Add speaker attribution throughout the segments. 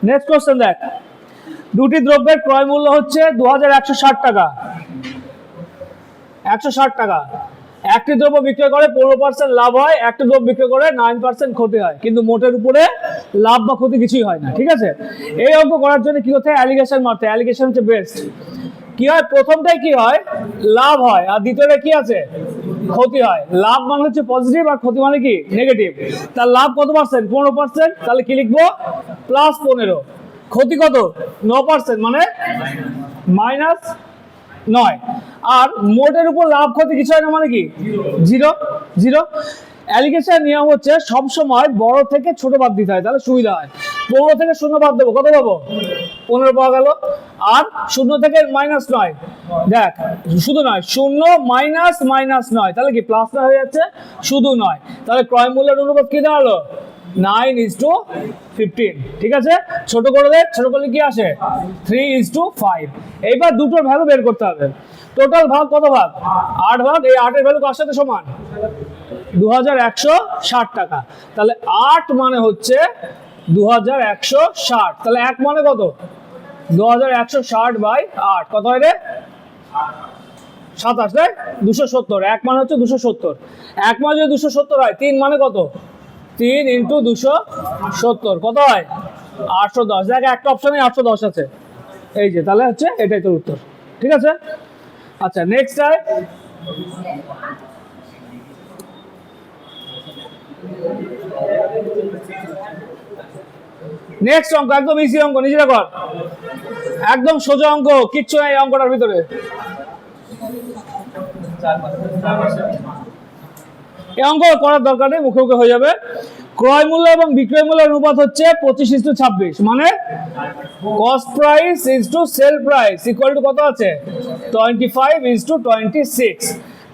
Speaker 1: Next question দেখ, দুটি দ্রব্যের ক্রয় মূল্য হচ্ছে 2160 টাকা। 160 টাকা। একটি দ্রব্য বিক্রয় করে 15% লাভ হয়, একটি দ্রব্য বিক্রয় করে 9% ক্ষতি হয়, কিন্তু মোটের উপরে লাভ বা ক্ষতি কিছুই হয় না। ঠিক আছে, এই অঙ্ক করার জন্য কি করতে হয়? অ্যালিগেশন মারতে। অ্যালিগেশন হচ্ছে বেস্ট। কি হয়? প্রথমটাই কি হয়? লাভ হয়, আর দ্বিতীয়টা কি আছে? ক্ষতি হয়। লাভ মানে হচ্ছে পজিটিভ আর ক্ষতি মানে কি? নেগেটিভ। তার লাভ কত পার্সেন্ট? 15%। তাহলে কি লিখবো? +15। ক্ষতি কত? 9%, মানে -9। আর মোটের উপর লাভ ক্ষতি কিছু হয় না, মানে কি? 0। 0। অ্যালিগেশন নিয়ম হচ্ছে সব সময় বড় থেকে ছোট বাদ দিতে হয়, তাহলে সুবিধা হয়। 15 থেকে 0 বাদ দেবো, কত পাবো? 15 পাওয়া গেল। আর 0 থেকে -9, দেখ শুধু নয়, 0 -9, তাহলে কি প্লাসটা হয়ে যাচ্ছে? শুধু নয়, তাহলে ক্রয় মূল্যের অনুপাত কি দাঁড়ালো? 9:15। ঠিক আছে, ছোট করে দে। ছোট করলে কি আসে? 3:5। এইবার দুটোর ভ্যালু বের করতে হবে। টোটাল ভাগ কত ভাগ? 8 ভাগ। এই 8 এর ভ্যালু কার সাথে সমান? 2160 টাকা। তাহলে 8 মানে হচ্ছে 2160। তাহলে 1 মানে কত? 2160/8 কত হয় রে? 27, তাই? 270। 1 মানে হচ্ছে 270। 1 মানে যদি 270 হয়, 3 মানে কত? 3 × 270 কত হয়? 810। দেখ একটা অপশনে 810 আছে, এই যে, তাহলে হচ্ছে এটাই তোর উত্তর। ঠিক আছে, আচ্ছা নেক্সট আয়। নেক্সট অঙ্ক একদম ইজি অঙ্ক, নিজেরা কর। একদম সোজা অঙ্ক, কিচ্ছু নাই অঙ্কটার ভিতরে। এই অঙ্ক করার দরকার নেই, মুখে মুখে হয়ে যাবে। ক্রয় মূল্য এবং বিক্রয় মূল্যের অনুপাত হচ্ছে 25:26, মানে cost price is to sell price equal to কত আছে? 25:26।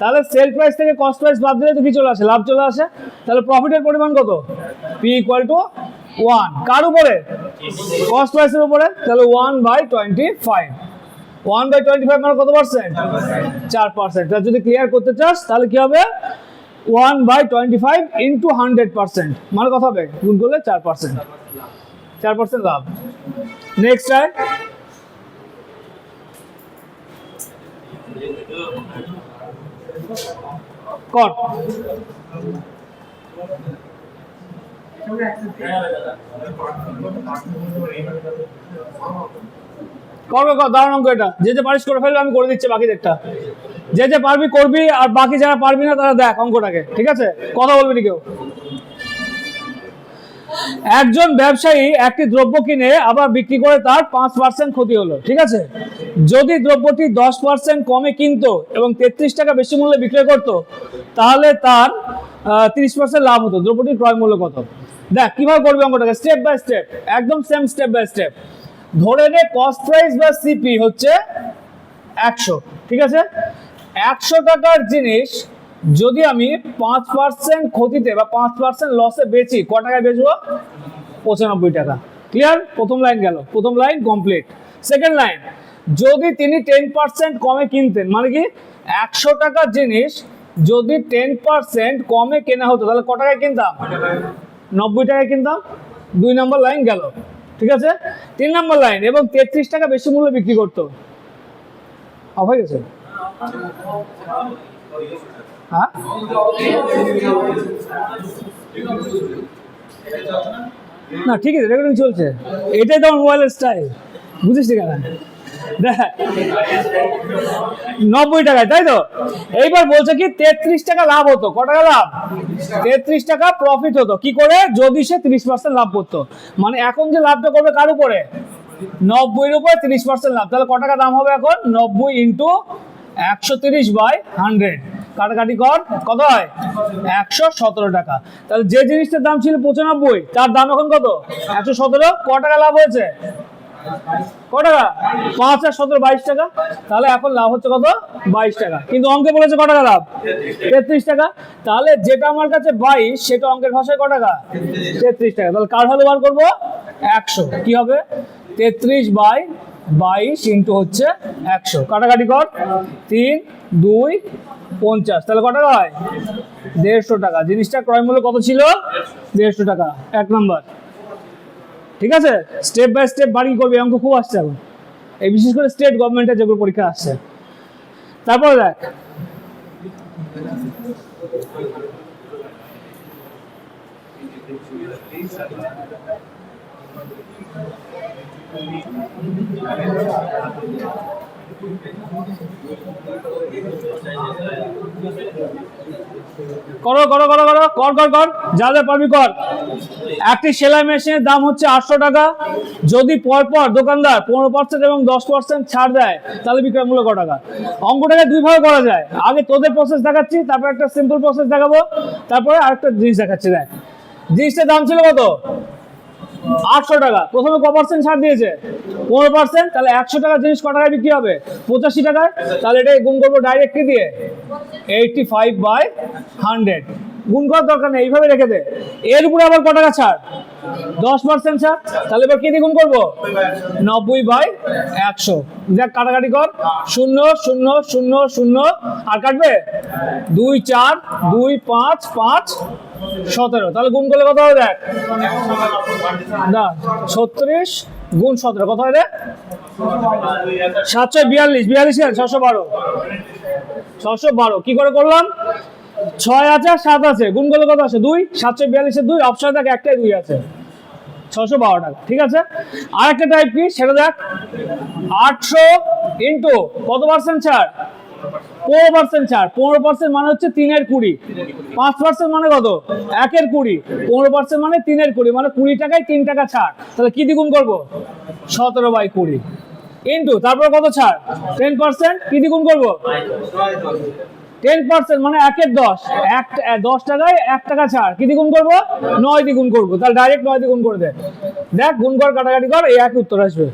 Speaker 1: তাহলে সেল প্রাইস থেকে কস্ট প্রাইস বাদ দিলে তো কি চলে আসে? লাভ চলে আসে। তাহলে প্রফিটের পরিমাণ কত? P = 1। কার উপরে? কস্ট প্রাইসের উপরে। তাহলে 1/25। 1/25 মানে কত পার্সেন্ট? 4%। তাহলে যদি ক্লিয়ার করতে চাস তাহলে কি হবে? 1/25 × 100%, মানে কত হবে? গুণ করলে 4%। 4% লাভ। নেক্সট আয়। কর। দাঁড়ান অঙ্ক এটা, যে যে পারিস করে ফেলবে, আমি করে দিচ্ছি বাকি দেখটা। যে যে পারবি করবি, আর বাকি যারা পারবি না তারা দেখ অঙ্কটাকে। ঠিক আছে, কথা বলবি না কেউ। একজন ব্যবসায়ী একটি দ্রব্য কিনে আবার বিক্রি করে তার 5% ক্ষতি হলো। ঠিক আছে, যদি দ্রব্যটি 10% কমে কিনতো এবং 33 টাকা বেশি মূল্যে বিক্রয় করতো, তাহলে তার 30% লাভ হতো। দ্রব্যটির ক্রয় মূল্য কত? দেখ কিভাবে করবি অঙ্কটাকে, স্টেপ বাই স্টেপ, একদম সেম স্টেপ বাই স্টেপ। ধরে নে কস্ট প্রাইস বা সিপি হচ্ছে 100। ঠিক আছে, 100 টাকার জিনিস যদি আমি 5% ক্ষতিতে বা 5% লসে বেচি, ক টাকায় বেচবো? 95 টাকা। ক্লিয়ার? প্রথম লাইন গেল, প্রথম লাইন কমপ্লিট। সেকেন্ড লাইন, যদি তিনি 10% কমে কিনতেন, মানে কি 100 টাকার জিনিস যদি 10% কমে কেনা হতো, তাহলে ক টাকায় কিনতাম? 90 টাকায় কিনতাম। 2 নম্বর লাইন গেল। ঠিক আছে, 3 নম্বর লাইন, এবং 33 টাকা বেশি মূল্যে বিক্রি করতো। অফ হয়ে গেছে? হ্যাঁ, না ঠিক আছে, রেকর্ডিং চলছে। এটাই তো আমার মোবাইলের স্টাইল, বুঝিস কেন? দেখ 90 টাকায়, তাই তো? এইবার বলছে কি 33 টাকা লাভ হতো। ক টাকা লাভ? 33 টাকা প্রফিট হতো। কি করে? যদি সে 30% লাভ করতো। মানে এখন যে লাভটা করবে কার উপরে? 90 এর উপরে 30% লাভ। তাহলে ক টাকা দাম হবে এখন? 90 × 130/100। কাটাকাটি কর, কত হয়? 117 টাকা। তাহলে যে জিনিসটার দাম ছিল 95, তার দাম এখন কত? 117। ক টাকা লাভ হয়েছে? ক টাকা? 5 আর 17 22 টাকা। তাহলে এখন লাভ হচ্ছে কত? 22 টাকা। কিন্তু অঙ্কে বলেছে ক টাকা লাভ? 33 টাকা। তাহলে যেটা আমার কাছে 22, সেটা অঙ্কের ভাষায় ক টাকা? 33 টাকা। তাহলে কার ভ্যালু বার করবো? 100। কি হবে? 33/22 × হচ্ছে 100। কাটাকাটি কর, 3, 2, 50, তাহলে কত টাকা হয়? 150 টাকা। জিনিসটা ক্রয় মূল্য কত ছিল? 150 টাকা। 1 নম্বর। ঠিক আছে, স্টেপ বাই স্টেপ বাড়ি করবে, অঙ্ক খুব আসছে এখন, এই বিশেষ করে স্টেট গভর্নমেন্টের যেগুলো পরীক্ষা আসছে। তারপরে দেখ, করো করো করো করো, কর কর কর, যা যা পারবি কর। একটি সেলাই মেশিনের দাম হচ্ছে 800 টাকা। যদি পরপর দোকানদার 15% এবং 10% ছাড় দেয়, তাহলে বিক্রয় মূল্য কত টাকা? অঙ্কটাকে দুই ভাবে করা যায়। আগে তোদের প্রসেস দেখাচ্ছি, তারপর একটা সিম্পল প্রসেস দেখাবো, তারপরে আরেকটা জিনিস দেখাচ্ছি। দেখ, জিনিসটার দাম ছিল কত? 800 টাকা। প্রথমে ক পার্সেন্ট ছাড় দিয়েছে? 15%। তাহলে 100 টাকা জিনিস ক টাকায় বিক্রি হবে? 85 টাকায়। তাহলে এটাই গুণ করবো ডাইরেক্ট কি দিয়ে? 85/100। গুণ করার দরকার নেই, এইভাবে রেখে দে। এর উপরে আবার ক টাকা ছাড়? 10% ছাড়। তাহলে এবার কি দিয়ে গুণ করবো? 90/100। দেখ, কাটাকাটি কর। 0 0 0 0, আর কাটবে 2 4 2 5 5 17। তাহলে গুণ করলে কত হবে? দেখ না, 36 গুণ 17 কত হয় রে? 742। 42 612। 612 কি করে করলাম? 6 আছে 7 আছে, গুণ করলে কত আছে? 2। 742 2, অপশন দেখ একটাই 2 আছে, 612 টাকা। ঠিক আছে, আরেকটা টাইপ কি সেটা দেখ। 800 ইন্টু কত পার্সেন্ট ছাড়? 15% ছাড়। 15% মানে হচ্ছে 3 এর 20। 5% মানে কত? 1 এর 20। 15% মানে 3 এর 20, মানে 20 টাকায় 3 টাকা ছাড়। তাহলে কি দ্বিগুণ করবো? 17/20 ইন্টু তারপর কত ছাড়? 10%। কি দ্বিগুণ করবো? 10% মানে 1 এর 10। 10 টাকায় 1 টাকা ছাড়। কি দ্বিগুণ করবো? 9 দ্বিগুণ করবো। তাহলে ডাইরেক্ট 9 দ্বিগুণ করে দে। দেখ, গুণ কর, কাটাকাটি কর, এই একই উত্তর আসবে।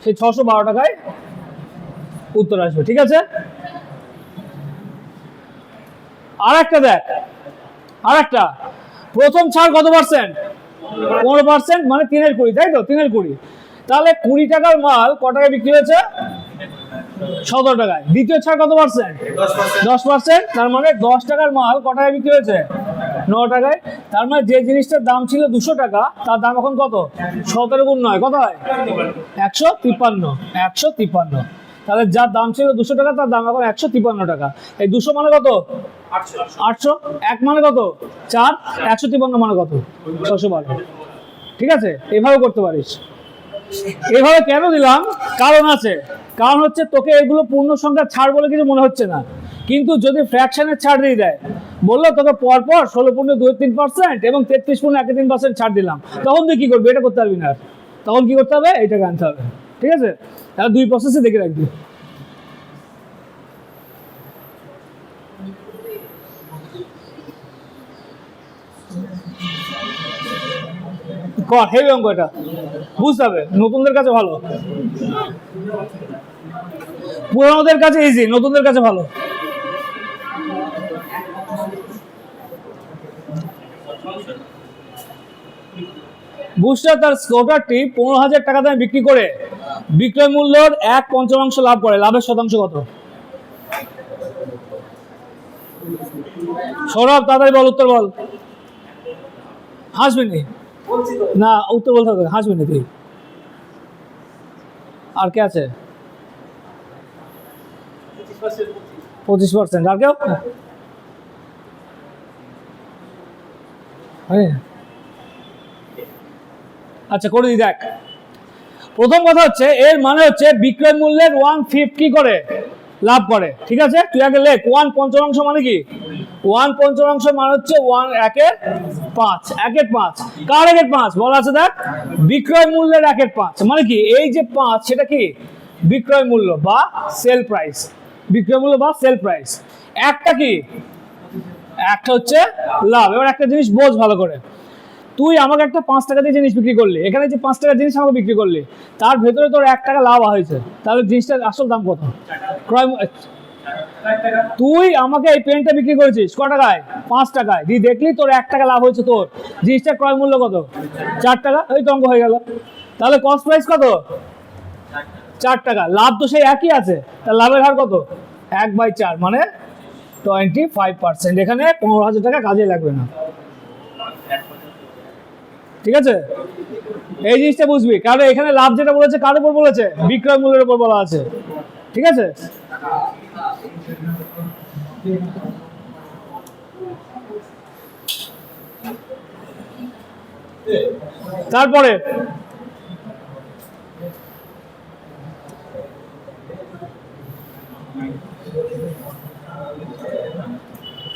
Speaker 1: সেই 612 টাকায় উত্তর আসবে। ঠিক আছে, আর একটা দেখ, আর একটা। প্রথম ছাড় কত পার্সেন্ট? 15%, মানে 3 এর 20, তাই তো? 3 এর 20। তাহলে 20 টাকার মাল ক টাকায় বিক্রি হয়েছে? 17 টাকায়। দ্বিতীয় ছাড় কত পার্সেন্ট? 10%। তার মানে 10 টাকার মাল ক টাকায় বিক্রি হয়েছে? 9 টাকায়। তার মানে যে জিনিসটার দাম ছিল 200 টাকা, তার দাম এখন কত? 17 গুণ 9 কত হয়? 153। 153। তাহলে যার দাম ছিল 200 টাকা, তার দাম এখন 153 টাকা। এই 200 মানে কত? 800। 1 মানে কত? 4। 153 মানে কত? 612। ঠিক আছে, এভাবে করতে পারিস। এভাবে কেন দিলাম? কারণ আছে। কারণ হচ্ছে তোকে এগুলো পূর্ণ সংখ্যা ছাড় বলে কিছু মনে হচ্ছে না, কিন্তু যদি ফ্র্যাকশনের ছাড় দিয়ে দেয়, বললো তোকে পরপর 16.23% এবং 33.13% ছাড় দিলাম, তখন তুই কি করবি? এটা করতে পারবি না। তখন কি করতে হবে? এইটাকে আনতে হবে। ঠিক আছে, তাহলে দুই প্রসেসে দেখে রাখবি। কর, হেভি অঙ্ক এটা, বুঝতে হবে। নতুনদের কাছে ভালো, পুরানোদের কাছে ইজি, নতুনদের কাছে ভালো। বুস্টার তার স্কুটারটি 15,000 টাকা দামে বিক্রি করে বিক্রয় মূল্যের 1/5 লাভ করে। লাভের শতাংশ কত? সৌরভ, তাড়াতাড়ি বল, উত্তর বল। হাসবি না, উত্তর বলতে হবে, হাসবি না তুই। আর কে আছে? 25%। আর কেউ? আচ্ছা, করে দি। দেখ, প্রথম কথা হচ্ছে, এর মানে হচ্ছে বিক্রয় মূল্যের 1/5 কি করে? লাভ করে। ঠিক আছে, তুই আগে লেখ 1/5 মানে কি? 1/5 মানে হচ্ছে 1/5। 1/5 কার 1/5 বলা আছে? দেখ, বিক্রয় মূল্যের 1/5 মানে কি? এই যে 5, সেটা কি? বিক্রয় মূল্য বা সেল প্রাইস। বিক্রয় মূল্য বা সেল প্রাইস। একটা কি? একটা হচ্ছে লাভ। এবার একটা জিনিস বোঝ ভালো করে। তুই আমাকে একটা 5 টাকা দিয়ে জিনিস বিক্রি করলি, এখানে যে 5 টাকার জিনিস আমাকে বিক্রি করলি, তার ভেতরে তোর 1 টাকা লাভ হয়েছে, তাহলে জিনিসটার আসল দাম কত? ক্রয়। তুই আমাকে এই পেনটা বিক্রি করেছিস ক টাকায়? 5 টাকায়। দিয়ে দেখলি তোর 1 টাকা লাভ হয়েছে, তোর জিনিসটার ক্রয় মূল্য কত? 4 টাকা। ওই তো অঙ্ক হয়ে গেল। তাহলে কস্ট প্রাইস কত? 4 টাকা। লাভ তো সেই একই আছে, তার লাভের হার কত? 1/4, মানে 25%। এখানে 15,000 টাকা কাজে লাগবে না, ঠিক আছে? এই জিনিসটা বুঝবি, কারণ এখানে লাভ যেটা বলেছে কার উপর বলেছে, বিক্রয় মূল্যের উপর বলা আছে, ঠিক আছে? তারপরে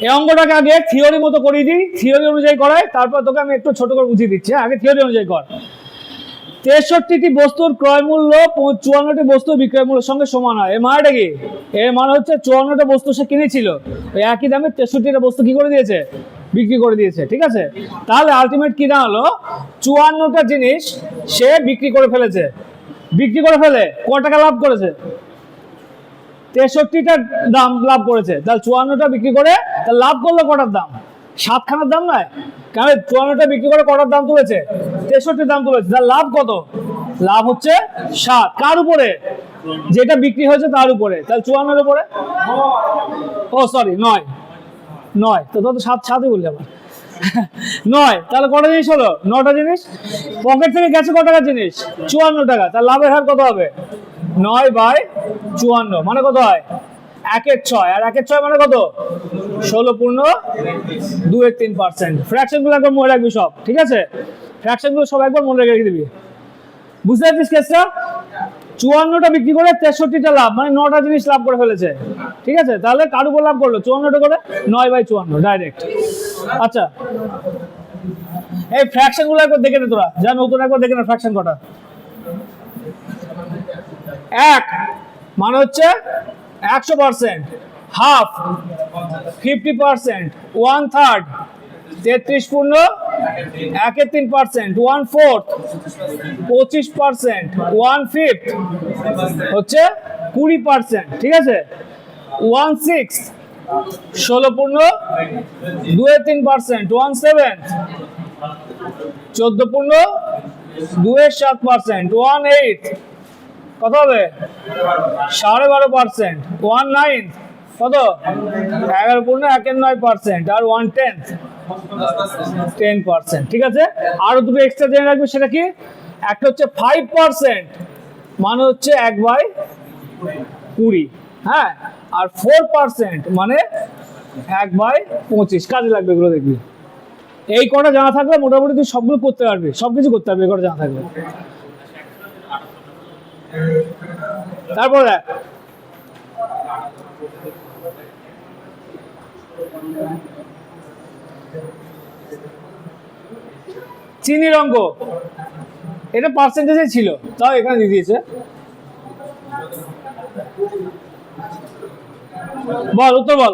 Speaker 1: এই অঙ্কটাকে আগে থিওরি মতো করিয়ে দিই, থিওরি অনুযায়ী করাই, তারপর তোকে আমি একটু ছোট করে বুঝিয়ে দিচ্ছি। আগে থিওরি অনুযায়ী কর। 63টি বস্তুর ক্রয় মূল্য 54টি বস্তুর বিক্রয় মূল্যের সঙ্গে সমান হয়। এর মানেটা কি? এর মানে হচ্ছে 54টা বস্তু সে কিনেছিল, ওই একই দামে 63টা বস্তু কি করে দিয়েছে, বিক্রি করে দিয়েছে, ঠিক আছে? তাহলে আলটিমেট কি দাঁড়ালো, 54টা জিনিস সে বিক্রি করে ফেলেছে। বিক্রি করে ফেলে ক টাকা লাভ করেছে, 63টা দাম লাভ করেছে। তাহলে 54টা বিক্রি করে তাহলে লাভ করলো কটার দাম, 7খানার দাম নয়, কারণ 54টা বিক্রি করে কটার দাম তুলেছে, 63 দাম তুলেছে। তাহলে লাভ কত, লাভ হচ্ছে 7। কার উপরে, যেটা বিক্রি হয়েছে তার উপরে। তাহলে 54-এর উপরে, ও সরি 9 তো 7ই বললে আবার 9। তাহলে কটা জিনিস হলো, 9টা জিনিস। পকেট থেকে গেছে কত টাকার জিনিস, 54 টাকা। তাহলে লাভের হার কত হবে, 9/54, মানে কত হয় 1/6। আর 1/6 মানে কত, 16.2-3%। ফ্র্যাকশন গুলো একবার মনে রাখবি সব, ঠিক আছে? ফ্র্যাকশন গুলো সব একবার মনে রেখে দিবি। বুঝতে পারছিস কেসটা? 54টা বিক্রি করে 63টা লাভ, মানে 9টা জিনিস লাভ করে ফেলেছে, ঠিক আছে? তাহলে কার উপর লাভ করলো, 54টা করে 9/54 ডাইরেক্ট। আচ্ছা, এই ফ্র্যাকশন গুলো একবার দেখে নে তোরা, যা নতুন একবার দেখে নে ফ্র্যাকশন কটা। 1 মানে হচ্ছে 100%, হাফ 50%, 1/3 33.1/3%, 1/4 25%, 1/5 হচ্ছে 20%, ঠিক আছে? 1/6 16.2-3%, 1/7 14.2-7%, 1/8 কত হবে 12.5%, 1/9 কত 11.9%, আর 1/10 10%, ঠিক আছে? আরো দুটো এক্সট্রা জেনে রাখবে, সেটা কি, একটা হচ্ছে 5% মানে হচ্ছে 1/20, হ্যাঁ, আর 4% মানে 1/25। কাজে লাগবে এগুলো, দেখবি। এই কটা জানা থাকলে মোটামুটি তুই সবগুলো করতে পারবি, সবকিছু করতে পারবি এই কটা জানা থাকলে। তারপর দেখ, চিনির অঙ্ক, এটা পার্সেন্টেজে ছিল, তাও এখানে দিয়ে দিয়েছে। বল, উত্তর বল।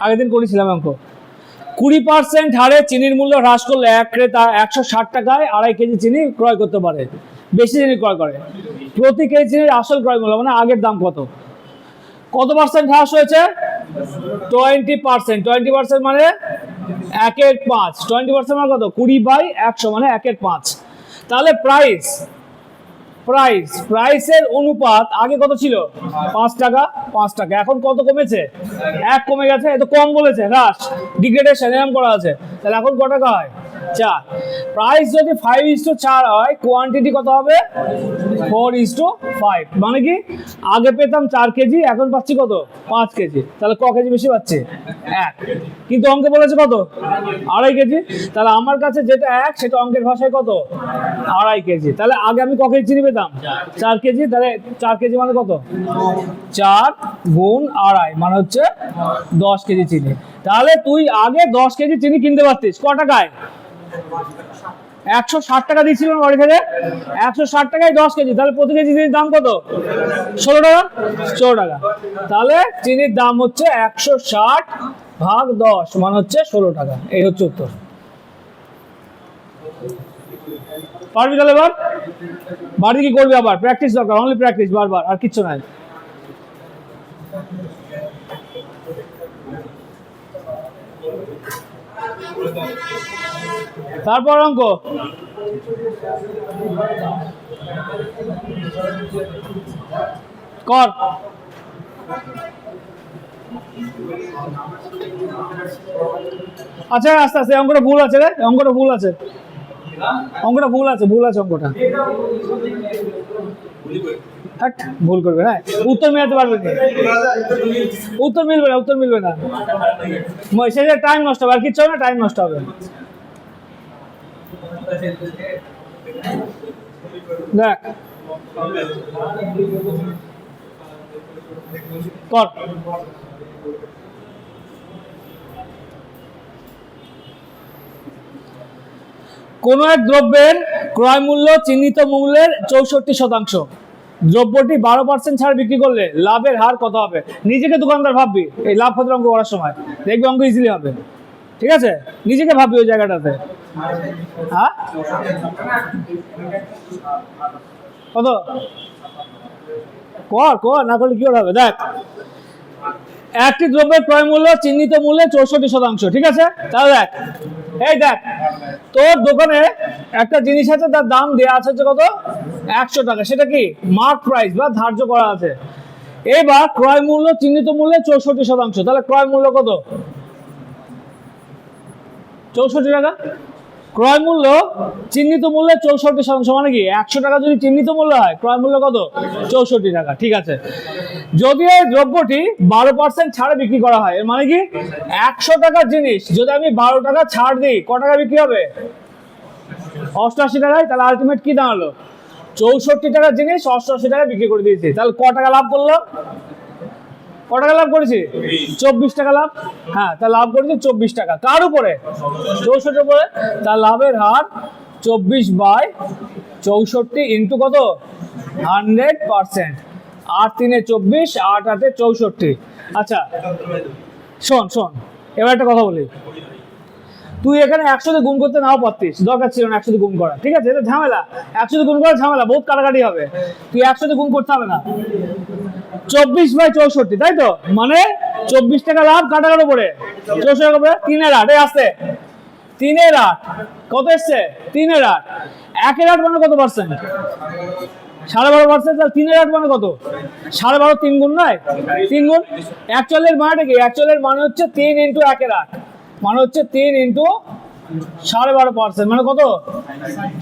Speaker 1: আগের দিন করেছিলাম অঙ্ক। 20% হারে চিনির মূল্য হ্রাস করলে এক ক্রেতা 160 টাকায় 2.5 কেজি চিনি ক্রয় করতে পারে। বেশি চিনি ক্রয় করে, প্রতি কেজি চিনির আসল ক্রয় মূল্য মানে আগের দাম কত, কত পার্সেন্ট হ্রাস হয়েছে, 20%। 20% মানে 1/5, 20% মানে কত, 20/100 মানে 1/5। তাহলে প্রাইসের অনুপাত আগে কত ছিল, 5 টাকা, এখন কত কমেছে, 1 কমে গেছে। এত কম বলেছে, হ্রাস, ডিগ্রেডেশন এরকম করা আছে। তাহলে এখন কত টাকা হয়, 4। প্রাইস যদি 5:4 হয়, কোয়ান্টিটি কত হবে, 4:5। মানে কি, আগে পেতাম 4 কেজি, এখন পাচ্ছি কত, 5 কেজি। তাহলে ক কেজি বেশি পাচ্ছি, 1। কিন্তু অঙ্কে বলেছে কত, 2.5 কেজি। তাহলে আমার কাছে যেটা 1 সেটা অঙ্কের ভাষায় কত, 2.5 কেজি। তাহলে আগে আমি ক কেজি চিনি পেতাম, 4 কেজি। তাহলে 4 কেজি মানে কত, 4 গুণ 2.5 মানে হচ্ছে 10 কেজি চিনি। তাহলে তুই আগে 10 কেজি চিনি কিনতে পারতিস ক টাকায়, 160 টাকা দিয়েছিল বাড়ি থেকে, 160 টাকায় 10 কেজি। তাহলে প্রতি কেজি চিনির দাম কত, 16 টাকা। তাহলে চিনির দাম হচ্ছে 160 ভাগ 10 মানে হচ্ছে 16 টাকা। এই হচ্ছে উত্তর। পারবি তাহলে? এবার বাড়ি কি করবি? আবার প্র্যাকটিস দরকার, অনলি প্র্যাকটিস, বারবার, আর কিচ্ছু নাই। তারপর অঙ্ক কর। আচ্ছা আস্তে আস্তে, অঙ্কটা ভুল আছে রে, অঙ্কটা ভুল আছে, অঙ্কটা ভুল আছে, ভুল আছে অঙ্কটা। ভুল করবে না, উত্তর মেলাতে পারবে না, উত্তর মিলবে না, উত্তর মিলবে না, শেষে টাইম নষ্ট হবে, আর কিচ্ছু হবে না, টাইম নষ্ট হবে। দেখ কর। কোন এক দ্রব্যের ক্রয় মূল্য চিহ্নিত মূল্যের 64%, দ্রব্যটি 12% ছাড় বিক্রি করলে লাভের হার কত হবে? নিজেকে দোকানদার ভাববি এই লাভ ক্ষতির অঙ্ক করার সময়, দেখবি অঙ্ক ইজিলি হবে। ঠিক আছে, নিজেকে ভাববি ওই জায়গাটাতে। হ্যাঁ কত? কর কর, না করলে কি হবে? দেখ, একটি দ্রব্যের ক্রয় মূল্য চিহ্নিত মূল্যে 64%, ঠিক আছে? তাহলে দেখ, এই দেখ, তোর দোকানে একটা জিনিস আছে, তার দাম দেওয়া আছে কত? 100 টাকা। সেটা কি মার্ক প্রাইস বা ধার্য করা আছে। এবার ক্রয় মূল্য চিহ্নিত মূল্যে 64%, তাহলে ক্রয় মূল্য কত? 64 টাকা। ক্রয় মূল্য চিহ্নিত মূল্যে 64%, মানে কি 100 টাকা যদি চিহ্নিত মূল্য হয়, ক্রয় মূল্য কত? 64 টাকা। ঠিক আছে, যদি এই দ্রব্যটি 12% ছাড়ে বিক্রি করা হয়, এর মানে কি 100 টাকার জিনিস যদি আমি 12 টাকা ছাড় দিই, ক টাকা বিক্রি হবে? 88 টাকায়। তাহলে আলটিমেট কি দাঁড়ালো? 64 টাকার জিনিস 88 টাকায় বিক্রি করে দিয়েছি। তাহলে ক টাকা লাভ করলাম? ক টাকা লাভ করেছি? 24 টাকা লাভ। হ্যাঁ, তা লাভ করেছি 24 টাকা। কার উপরে? 64 উপরে। তার লাভের হার 24/64 ইন্টু কত? 100%। 8 3 24, 8 8 64। আচ্ছা শোন শোন, এবার একটা কথা বলি, তুই এখানে 100 দিয়ে গুণ করতে নাও পারতিস, দরকার ছিল না 100 দিয়ে গুণ করা। ঠিক আছে, এটা ঝামেলা, 100 দিয়ে গুণ করা ঝামেলা, বহুত কাটাকাটি হবে। তুই 100 দিয়ে গুণ করতে হবে না। 24/64, তাই তো? মানে 24 টাকা লাভ, কাটাকার উপরে 64 টাকা উপরে 3 এর 8। এই আসতে 3 এর 8 কত এসছে? 3 এর 8। 1 এর 8 মানে কত পার্সেন্ট? 12.5%। তাহলে 3 এর 8 মানে কত? 12.5, 3 গুণ নয়? 3 গুণ। অ্যাকচুয়ালের মানেটা কি? অ্যাকচুয়ালের মানে হচ্ছে 3 ইন্টু 1 এর 8, মানে হচ্ছে 3 ইন্টু 12.5%, মানে কত?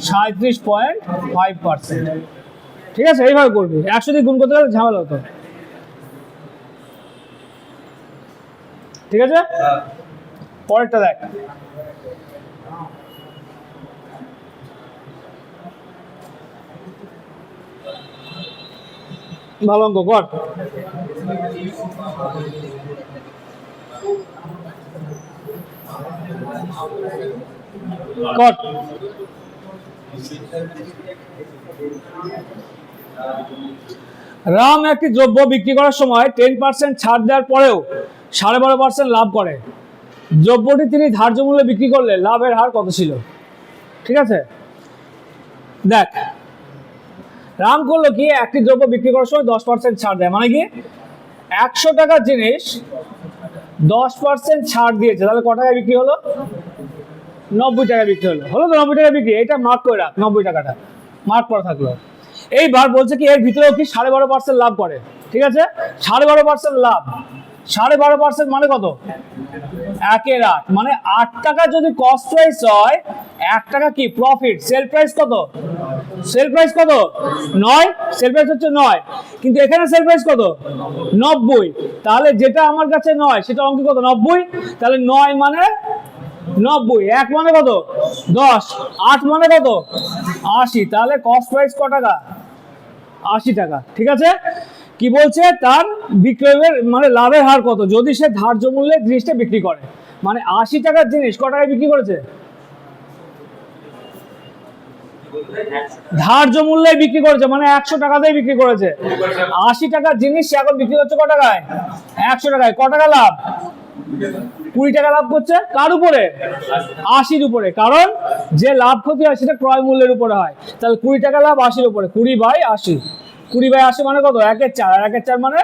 Speaker 1: 37.5%। ঠিক আছে, এইভাবে করবি। 100 দিয়ে গুণ করতে গেলে ঝামেলা হতো। ঠিক আছে, পরেরটা দেখ। ভালো অঙ্ক কর। কর। রাম একটি দ্রব্য বিক্রি করার সময় 10% ছাড় দেওয়ার পরেও 12.5% লাভ করে। দ্রব্যটি তিনি ধার্য মূল্যে বিক্রি করলে লাভের হার কত ছিল? ঠিক আছে, দেখ, রাম করলো কি, একটি দ্রব্য বিক্রি করার সময় 10% ছাড় দেয়, মানে কি 100 টাকার জিনিস 10% ছাড় দিয়েছে। তাহলে ক টাকায় বিক্রি হলো? 90 টাকায় বিক্রি হলো। হলো তো 90 টাকা বিক্রি। এটা মার্ক করে রাখ, 90 টাকাটা মার্ক করা থাকলো। এইবার বলছে কি, এর ভিতরেও কি 12.5% লাভ করে। ঠিক আছে, 12.5% লাভ, 12.5% মানে কত? 1 এর 8, মানে 8 টাকা যদি কস্ট প্রাইস হয়, 1 টাকা কি প্রফিট। সেল প্রাইস কত? সেল প্রাইস কত? 9। সেল প্রাইস হচ্ছে 9, কিন্তু এখানে সেল প্রাইস কত? 90। তাহলে যেটা আমার কাছে 9, সেটা অঙ্কে কত? 90। তাহলে 9 মানে 90, 1 মানে কত? 10, 8 মানে কত? 80। তাহলে কস্ট প্রাইস ক টাকা? 80 টাকা। ঠিক আছে, কি বলছে? তার বিক্রয়ের মানে লাভের হার কত যদি সে ধার্য মূল্যে জিনিসটা বিক্রি করে। মানে 80 টাকার জিনিস ক টাকায় বিক্রি করেছে? ধার্য মূল্যে বিক্রি করেছে, মানে 100 টাকাতেই বিক্রি করেছে। 80 টাকার জিনিস সে এখন বিক্রি করছে ক টাকায়? 100 টাকায়। ক টাকা লাভ? 20 টাকা লাভ করছে কার উপরে? 80-র উপরে। কারণ যে লাভ ক্ষতি হয় সেটা ক্রয় মূল্যের উপরে হয়। তাহলে 20 টাকা লাভ 80-র উপরে, 20/80। 20/80 মানে কত? 1/4। 1/4 মানে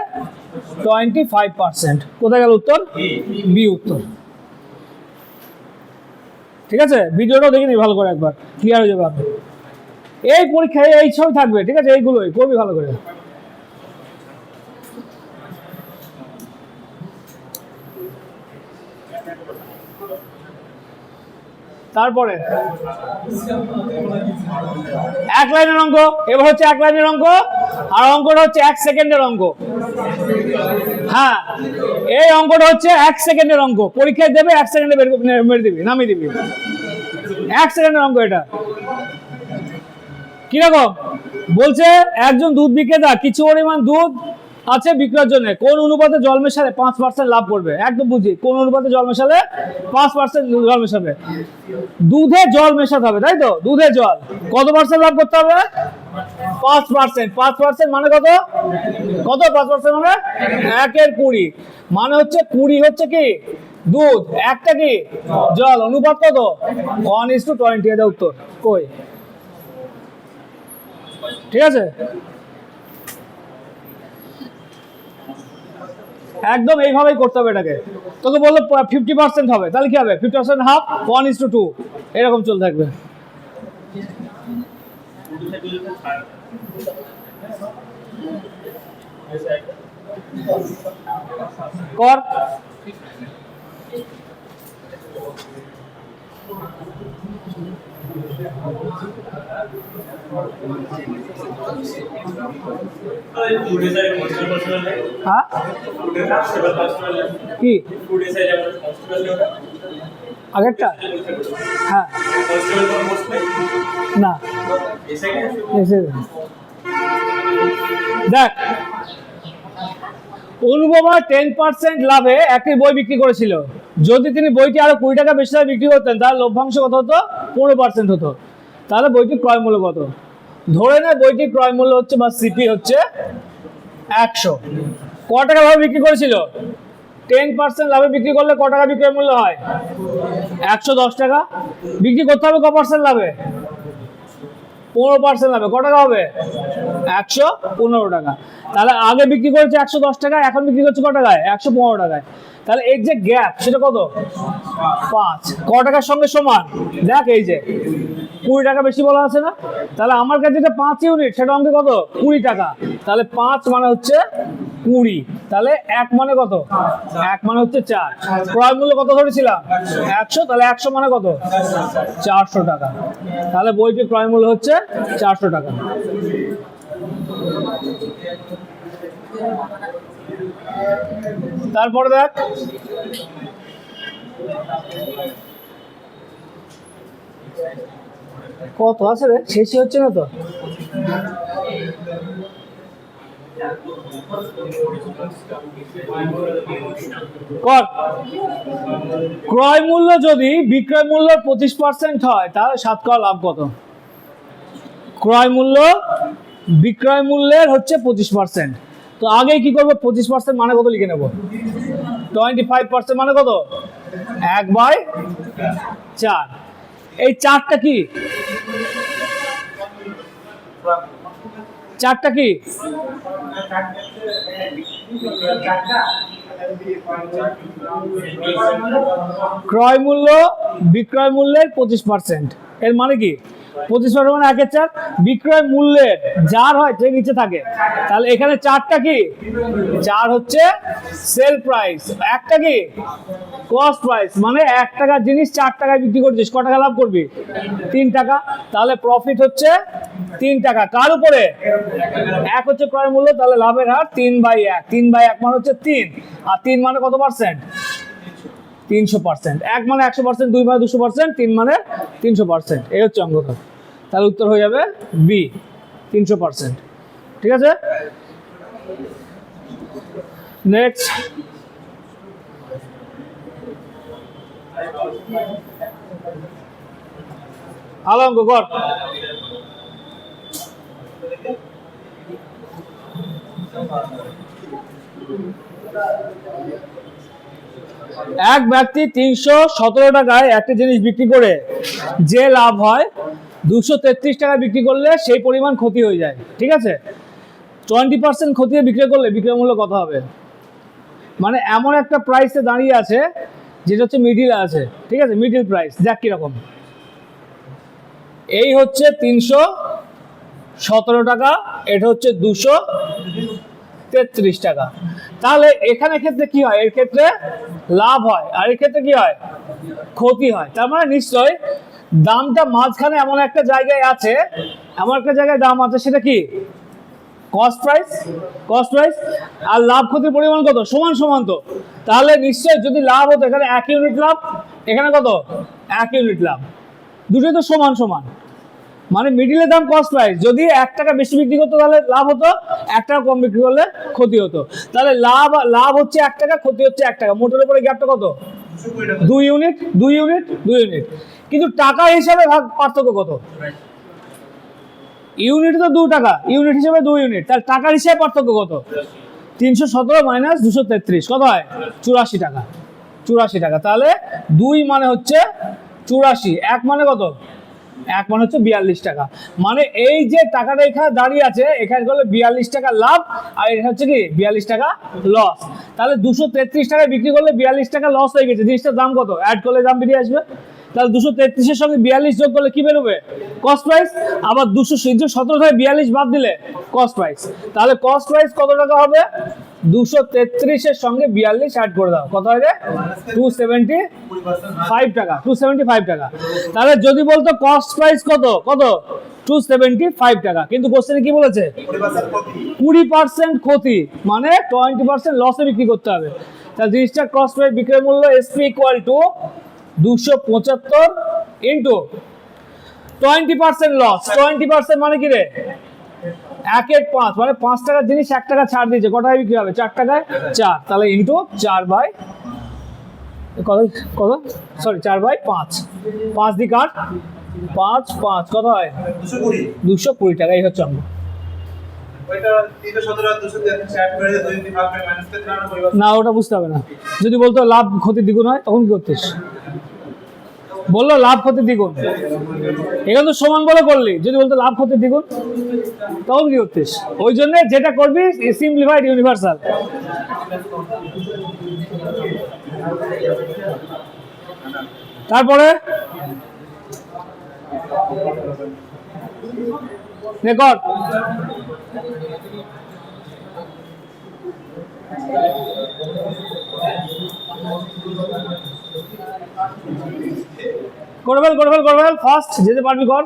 Speaker 1: 25%। কোথায় গেল উত্তর? বি উত্তর। ঠিক আছে, ভিডিওটাও দেখে নি ভালো করে, একবার ক্লিয়ার হয়ে যাবে আপনি। এই পরীক্ষায় এই সব থাকবে, ঠিক আছে, এইগুলোই করবি ভালো করে। তারপরে এক লাইনের অঙ্ক। এবার হচ্ছে এক লাইনের অঙ্ক, আর অঙ্কটা হচ্ছে 1 সেকেন্ডের অঙ্ক। হ্যাঁ, এই অঙ্কটা হচ্ছে 1 সেকেন্ডের অঙ্ক। পরীক্ষায় দেবে 1 সেকেন্ডে মেরে দিবি, নামিয়ে দিবি। 1 সেকেন্ডের অঙ্ক এটা। কিরকম বলছে? একজন দুধ বিক্রেতা কিছু পরিমাণ দুধ আছে বিক্রয়ের জন্য, কোন অনুপাতে জল মেশালে 5% লাভ করবে? একদম বুঝি, কোন অনুপাতে জল মেশালে 5% জল মেশাবে? দুধে জল মেশাতে হবে, তাই তো? দুধে জল কত পার্সেন্ট লাভ করতে হবে? 5%। 5% মানে কত? কত 5% মানে 1-এর 20, মানে হচ্ছে 20 হচ্ছে কি দুধ, একটা কি জল। অনুপাত কত? 1:20। এটা উত্তর কই? ঠিক আছে, একদম এইভাবেই করতে হবে এটাকে। তোকে বললো 50% হবে, তাহলে কি হবে? 50% হাফ, 1:2, এরকম চলতে থাকবে। কর। হ্যাঁ কি আগেরটা? হ্যাঁ না, দেখ, অনুপমা 10% লাভে একটি বই বিক্রি করেছিল। যদি তিনি বইটি আরো 20 টাকা বেশি দামে বিক্রি করতেন, তাহলে লভ্যাংশ কত হতো? 15% হতো। তাহলে বইটির ক্রয় মূল্য কত? ধরে নে বইটির ক্রয় মূল্য হচ্ছে বা সিপি হচ্ছে 100। ক টাকা ভাবে বিক্রি করেছিল? 10% লাভে বিক্রি করলে ক টাকা বিক্রয় মূল্য হয়? 110 টাকা। বিক্রি করতে হবে ক পার্সেন্ট লাভে? 15% লাভে। ক টাকা হবে? 115 টাকা। তাহলে আগে বিক্রি করেছে 110 টাকা, এখন বিক্রি করছে ক টাকায়? 115 টাকায়। তাহলে এই যে গ্যাপ সেটা কত? 5। ক টাকার সঙ্গে সমান? দেখ এই যে 20 টাকা বেশি বলা আছে না? তাহলে আমার কাছে যেটা 5 ইউনিট সেটা অঙ্কে কত? 20 টাকা। তাহলে 5 মানে হচ্ছে 20। তাহলে 1 মানে কত? 1 মানে হচ্ছে 4। ক্রয় মূল্য কত ধরেছিলাম? 100। তাহলে 100 মানে কত? 400 টাকা। তাহলে বইটির ক্রয় মূল্য হচ্ছে 400 টাকা। তারপরে দেখ, কত আছে রে? শেষই হচ্ছে না তো। ক্রয় মূল্য যদি বিক্রয় মূল্যের 25% হয়, তাহলে শতকরা লাভ কত? ক্রয় মূল্য বিক্রয় মূল্যের হচ্ছে 25%। তো আগে কি করবো? 25% মানে কত লিখে নেব? 25% মানে কত? 1/4। এই 4টা কি? 4টা কি? ক্রয় মূল্য বিক্রয় মূল্যের 25%। এর মানে কি? 25% মানে 1/4। বিক্রয় মূল্যের যার হয় যে নিচে থাকে। তাহলে এখানে 4টা কি? 4 হচ্ছে সেল প্রাইস, একটা কি কস্ট প্রাইস। মানে 1 টাকার জিনিস 4 টাকায় বিক্রি করছিস, ক টাকা লাভ করবি? 3 টাকা। তাহলে প্রফিট হচ্ছে 3 টাকা। কার উপরে? 1 হচ্ছে ক্রয় মূল্য, তাহলে লাভের হার 3/1। 3/1 মানে হচ্ছে 3, আর 3 মানে কত পার্সেন্ট? 300%। 1 মানে 100%, 2 মানে 200%, 3 মানে 300%। এই হচ্ছে অঙ্কটা। তাহলে উত্তর হয়ে যাবে বি, 300%। ঠিক আছে, নেক্সট। ভালো অঙ্ক কর। এক ব্যক্তি 317 টাকায় একটা জিনিস বিক্রি করে যে লাভ হয় 233 টাকা বিক্রি করলে সেই পরিমাণ ক্ষতি হয়ে যায়, ঠিক আছে। 20% ক্ষতিতে বিক্রি করলে বিক্রয় মূল্য কত হবে? মানে এমন একটা প্রাইসে দাঁড়িয়ে আছে যেটা হচ্ছে মিডিল আছে, ঠিক আছে, মিডিল প্রাইস। দেখ কিরকম, এই হচ্ছে 317 টাকা, এটা হচ্ছে 233 টাকা। তাহলে এখানে ক্ষেত্রে কি হয়? এর ক্ষেত্রে লাভ হয়, আর এর ক্ষেত্রে কি হয়? ক্ষতি হয়। তার মানে নিশ্চয় দামটা মাঝখানে এমন একটা জায়গায় আছে, এমন একটা জায়গায় দাম আছে, সেটা কি? Cost price. কস্ট প্রাইস আর লাভ ক্ষতির পরিমাণ কত? সমান সমান। তো তাহলে নিশ্চয় যদি লাভ হতো, এখানে 1 ইউনিট লাভ, এখানে কত? 1 ইউনিট লাভ, দুটোই তো সমান সমান। মানে মিডিলের দাম কস্ট প্রাইস, যদি 1 টাকা বেশি বিক্রি করতো তাহলে লাভ হতো, 1 টাকা কম বিক্রি করলে ক্ষতি হতো। তাহলে লাভ হচ্ছে 1 টাকা, ক্ষতি হচ্ছে 1 টাকা, মোটের উপরে গ্যাপটা কত? 2 ইউনিট, 2 ইউনিট, 2 ইউনিট। কিন্তু টাকা হিসাবে পার্থক্য কত? ইউনিট তো 2 টাকা, ইউনিট হিসেবে 2 ইউনিট, তার টাকার হিসেবে পার্থক্য কত? 317 মাইনাস 233 কত হয়? 84 টাকা। 84 টাকা। তাহলে 2 মানে হচ্ছে 84, 1 মানে কত? 1 মানে হচ্ছে 42 টাকা। মানে এই যে টাকাটা এখানে দাঁড়িয়ে আছে, এখানে করলে 42 টাকা লাভ, আর এটা হচ্ছে কি 42 টাকা লস। তাহলে 233 টাকায় বিক্রি করলে 42 টাকা লস হয়ে গেছে। জিনিসটার দাম কত? অ্যাড করলে দাম বেরিয়ে আসবে। তাহলে 233 এর সঙ্গে 42 যোগ করলে কি বেরোবে? Cost price. আবার 217 থেকে 42 বাদ দিলে কস্ট প্রাইস। তাহলে কস্ট প্রাইস কত টাকা হবে? 233 এর সঙ্গে 42 অ্যাড করে দাও, কত হয় রে? 275 টাকা। 275 টাকা। তাহলে যদি বলতো কস্ট প্রাইস কত? কত? 275 টাকা। কিন্তু কোশ্চেনে কি বলেছে? 20% ক্ষতি, মানে 20% লসে বিক্রি করতে হবে। তাহলে জিনিসটা কস্ট প্রাইস বিক্রয় মূল্য SP equal to 275 into 20% loss. 20% মানে কি রে? 1/5, মানে 5 টাকার জিনিস 1 টাকা ছাড় দিয়েছে, কত টাকায় বিক্রি হবে? 4 টাকায়। 4, তাহলে ইন্টু 4/, কত কত সরি 4/5, 5 দিয়ে কাট, 5 5 কত হয়? 220 টাকা। এই হচ্ছে অঙ্ক। না, ওটা বুঝতে হবে না। যদি বলতো লাভ ক্ষতি দ্বিগুণ হয়, তখন কি করতিস? বললো লাভ ক্ষতি দ্বিগুণ, এখানে তো সমান বলে করলি। যদি বলতো লাভ ক্ষতি দ্বিগুণ, তখন কি করতিস? ওই জন্য যেটা করবি সিম্পলিফাইড ইউনিভার্সাল। তারপরে রেকর্ড। করে ফেল ফার্স্ট, যেতে পারবি কর।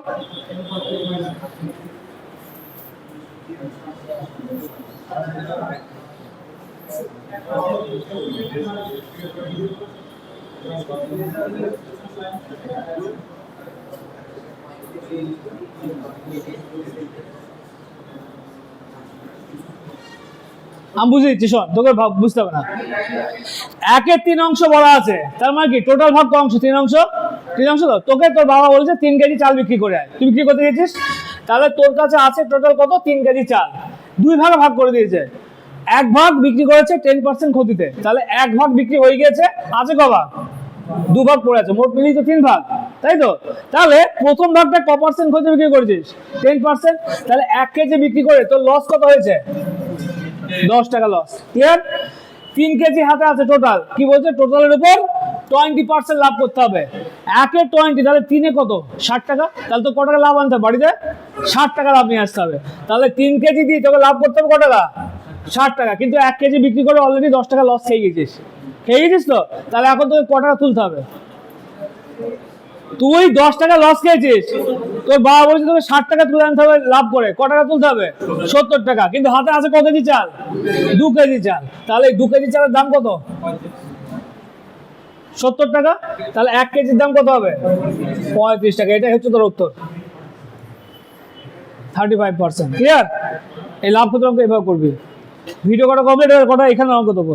Speaker 1: আমি বুঝিয়ে দিচ্ছি, শোন, তোকে বুঝতে হবে না। 1-এর 3 অংশ বলা আছে, তার মানে কি টোটাল ভাগ অংশ 3 অংশ। 3 অংশ তো তোকে তোর বাবা বলেছে 3 কেজি চাল বিক্রি করে আয়, তুই বিক্রি করতে গেছিস। তাহলে তোর কাছে আছে টোটাল কত? 3 কেজি চাল। 2 ভাগে ভাগ করে দিয়েছে। 1 ভাগ বিক্রি করেছে 10% ক্ষতিতে, তাহলে 1 ভাগ বিক্রি হয়ে গেছে, আছে ক ভাগ? 2 ভাগ পড়ে আছে, মোট মিলিয়ে তো 3 ভাগ, তাই তো। তাহলে প্রথম ভাগটা ক পার্সেন্ট ক্ষতি বিক্রি করেছিস? 10%। তাহলে 1 কেজি বিক্রি করে তোর লস কত হয়েছে? 10 টাকা লস। ক্লিয়ার? 3 কেজি হাতে আছে টোটাল, কি বলছে? টোটালের উপর 20% লাভ করতে হবে। 1-এ 20, তাহলে 3-এ কত? 60 টাকা। তাহলে তো কত টাকা লাভ আনতে হবে বাড়িতে? 60 টাকা লাভ নিয়ে আসতে হবে। তাহলে 3 কেজি দিয়ে তোকে লাভ করতে হবে কত টাকা? 60 টাকা। কিন্তু 1 কেজি বিক্রি করে অলরেডি 10 টাকা লস খেয়ে গেছিস। তো? তাহলে এখন তোকে কত টাকা তুলতে হবে? তুই 10 টাকা লস খেয়েছিস, তোর বাবা বলছে তোকে 60 টাকা তুলে আনতে হবে লাভ করে। ক টাকা তুলতে হবে? 70 টাকা। কিন্তু হাতে আছে ক কেজি চাল? 2 কেজি চাল। তাহলে 2 কেজি চালের দাম কত? 70 টাকা। তাহলে 1 কেজির দাম কত হবে? 35 টাকা। এটাই হচ্ছে তোর উত্তর, 35%। ক্লিয়ার? এই লাভ ক্ষতির অঙ্ক এভাবে করবি। ভিডিও কটা কমপ্লিট হয়ে কটা এখানে অঙ্ক দেবো।